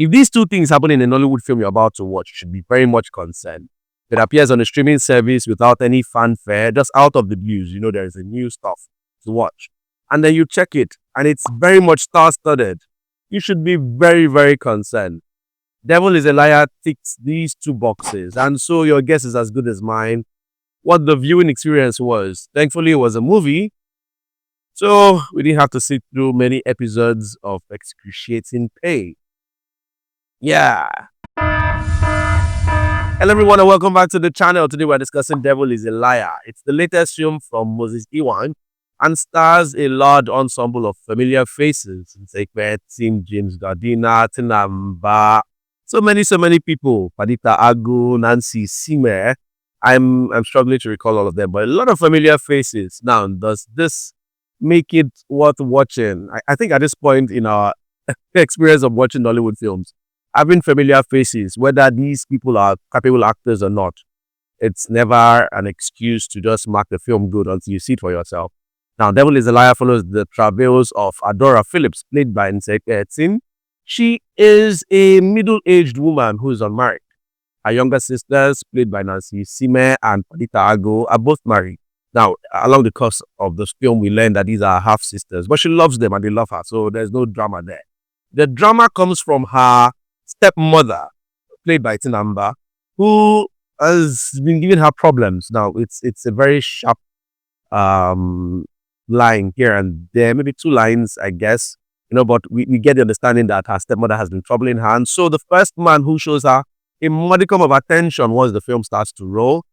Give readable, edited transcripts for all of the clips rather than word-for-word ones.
If these two things happen in a Nollywood film you're about to watch, you should be very much concerned. It appears on a streaming service without any fanfare, just out of the blues. You know, there is a new stuff to watch. And then you check it, and it's very much star-studded. You should be very, very concerned. Devil is a Liar ticks these two boxes, and so your guess is as good as mine. What the viewing experience was. Thankfully, it was a movie, so we didn't have to sit through many episodes of excruciating pain. Yeah. Hello everyone and welcome back to the channel. Today we're discussing Devil is a Liar. It's the latest film from Moses Inwang and stars a large ensemble of familiar faces. Nse Ikpe-Etim, James Gardiner, Tinamba, so many people. Padita Agu, Nancy Sime. I'm struggling to recall all of them, but a lot of familiar faces. Now, does this make it worth watching? I think at this point in our experience of watching Nollywood films, having familiar faces, whether these people are capable actors or not, it's never an excuse to just mark the film good until you see it for yourself. Now, Devil is a Liar follows the travails of Adaora Phillips, played by Nse Ikpe-Etim. She is a middle-aged woman who is unmarried. Her younger sisters, played by Nancy Sime and Padita Ago, are both married. Now, along the course of this film, we learn that these are half-sisters, but she loves them and they love her, so there's no drama there. The drama comes from her stepmother, played by Tinamba, who has been giving her problems. Now, it's a very sharp line here and there, maybe two lines, I guess, but we get the understanding that her stepmother has been troubling her. And so the first man who shows her a modicum of attention once the film starts to roll,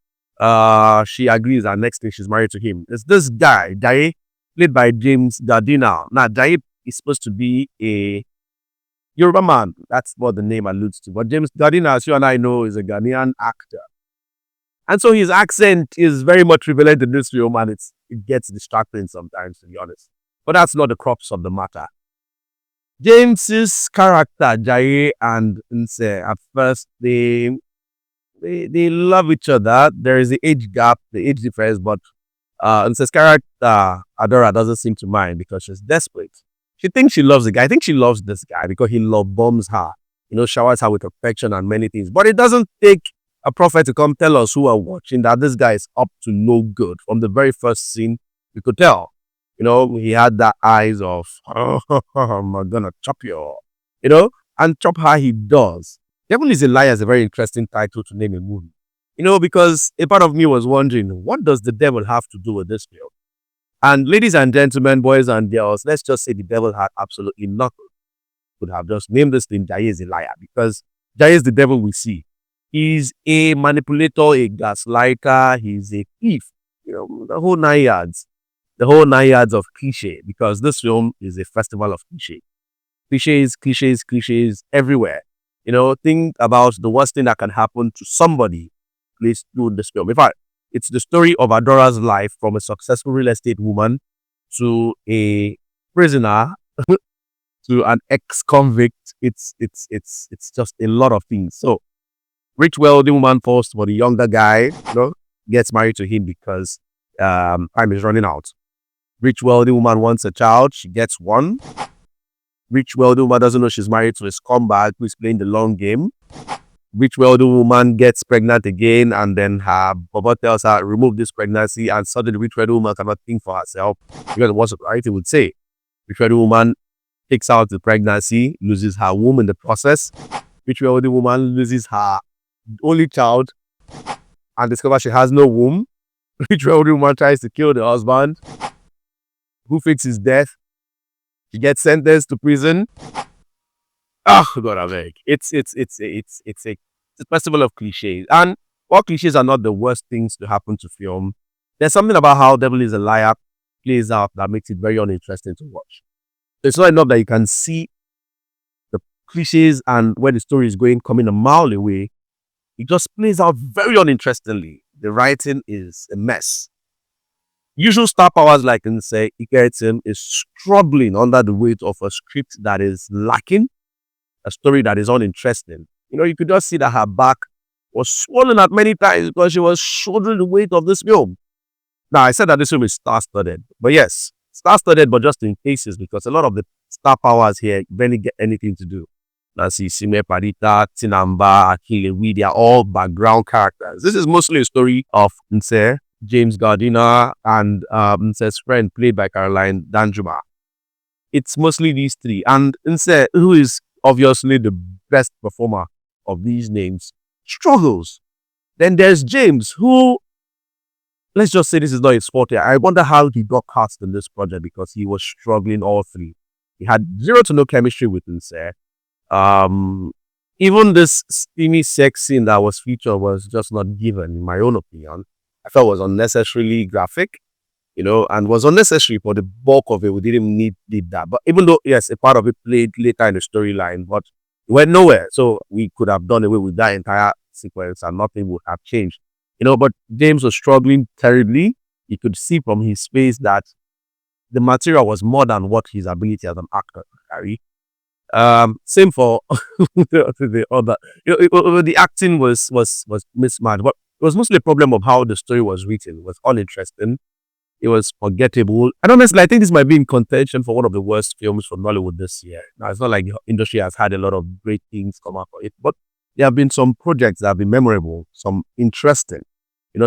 she agrees, and next thing she's married to him. It's this guy, Jaiye, played by James Gardiner. Now, Jaiye is supposed to be a Yoruba man. That's what the name alludes to. But James Gardiner, as you and I know, is a Ghanaian actor. And so his accent is very much prevalent in this film, and it gets distracting sometimes, to be honest. But that's not the crux of the matter. James's character, Jaiye and Nse, at first, they love each other. There is the age gap, the age difference, but Nse's character, Adaora, doesn't seem to mind because she's desperate. She thinks she loves the guy. I think she loves this guy because he love bombs her, showers her with affection and many things. But it doesn't take a prophet to come tell us who are watching that this guy is up to no good. From the very first scene, you could tell. He had that eyes of, oh, I'm gonna chop you, and chop her he does. Devil is a Liar is a very interesting title to name a movie. Because a part of me was wondering, what does the devil have to do with this film? And ladies and gentlemen, boys and girls, let's just say the devil had absolutely nothing. Could have just named this thing Jaiye is a Liar, because Jaiye is the devil we see. He's a manipulator, a gaslighter, he's a thief, the whole 9 yards. The whole 9 yards of cliche, because this film is a festival of cliche. Cliches everywhere. Think about the worst thing that can happen to somebody, please, through this film. In fact, it's the story of Adora's life from a successful real estate woman to a prisoner to an ex-convict. It's just a lot of things. So, rich, wealthy woman falls for the younger guy, gets married to him because time is running out. Rich, wealthy woman wants a child. She gets one. Rich, wealthy woman doesn't know she's married to a scumbag who is playing the long game. Rich, wealthy woman gets pregnant again, and then her Baba tells her, remove this pregnancy, and suddenly the rich, wealthy woman cannot think for herself because what society would say. Rich, wealthy woman takes out the pregnancy, loses her womb in the process. Rich, wealthy woman loses her only child and discovers she has no womb. Rich, wealthy woman tries to kill the husband, who fakes his death. She gets sentenced to prison. Oh God, I beg. It's a festival of cliches. And while cliches are not the worst things to happen to film, there's something about how Devil is a Liar plays out that makes it very uninteresting to watch. It's not enough that you can see the cliches and where the story is going coming a mile away. It just plays out very uninterestingly. The writing is a mess. Usual star powers like Nse Ikpe-Etim is struggling under the weight of a script that is lacking, a story that is uninteresting. You could just see that her back was swollen at many times because she was shouldering the weight of this film. Now, I said that this film is star-studded, but yes, star-studded, but just in cases, because a lot of the star powers here barely get anything to do. Nse Ikpe-Etim, Tinamba, Akile, they are all background characters. This is mostly a story of Nse, James Gardiner, and Nse's friend, played by Caroline Danjuma. It's mostly these three. And Nse, who is obviously the best performer of these names, struggles. Then there's James, who, let's just say this is not his fault here. I wonder how he got cast in this project because he was struggling all three. He had zero to no chemistry with Nse. Even this steamy sex scene that was featured was just not given, in my own opinion. I felt was unnecessarily graphic, and was unnecessary for the bulk of it. We didn't need that. But even though, yes, a part of it played later in the storyline, but it went nowhere. So we could have done away with that entire sequence and nothing would have changed. But James was struggling terribly. You could see from his face that the material was more than what his ability as an actor could carry. Same for the other. The acting was mismatched, but it was mostly a problem of how the story was written. It was uninteresting. It was forgettable. And honestly, I think this might be in contention for one of the worst films from Nollywood this year. Now, it's not like the industry has had a lot of great things come out of it, but there have been some projects that have been memorable, some interesting,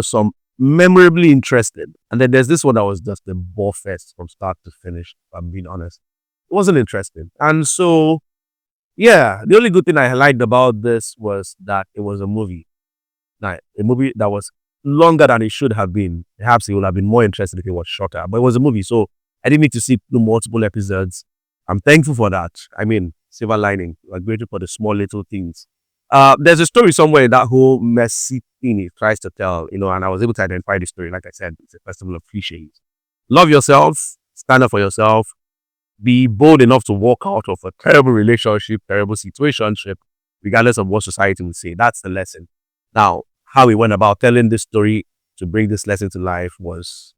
some memorably interesting. And then there's this one that was just a bore fest from start to finish, if I'm being honest. It wasn't interesting. And so, yeah, the only good thing I liked about this was that it was a movie. Now, a movie that was longer than it should have been. Perhaps it would have been more interesting if it was shorter, but it was a movie, so I didn't need to see multiple episodes. I'm thankful for that. I mean, silver lining. I'm grateful for the small little things. There's a story somewhere in that whole messy thing it tries to tell, and I was able to identify the story. Like I said, it's a festival of cliches. Love yourself, stand up for yourself, be bold enough to walk out of a terrible relationship, terrible situationship, regardless of what society will say. That's the lesson. Now, how we went about telling this story to bring this lesson to life was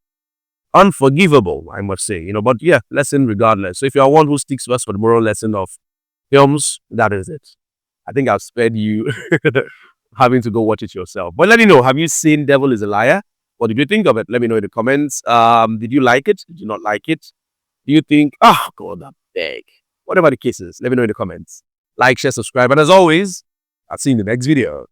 unforgivable, I must say. But yeah, lesson regardless. So if you're one who sticks to us for the moral lesson of films, that is it. I think I've spared you having to go watch it yourself. But let me know, have you seen Devil is a Liar? What did you think of it? Let me know in the comments. Did you like it? Did you not like it? Do you think, oh God, I'm big? Whatever the case is, let me know in the comments. Like, share, subscribe. And as always, I'll see you in the next video.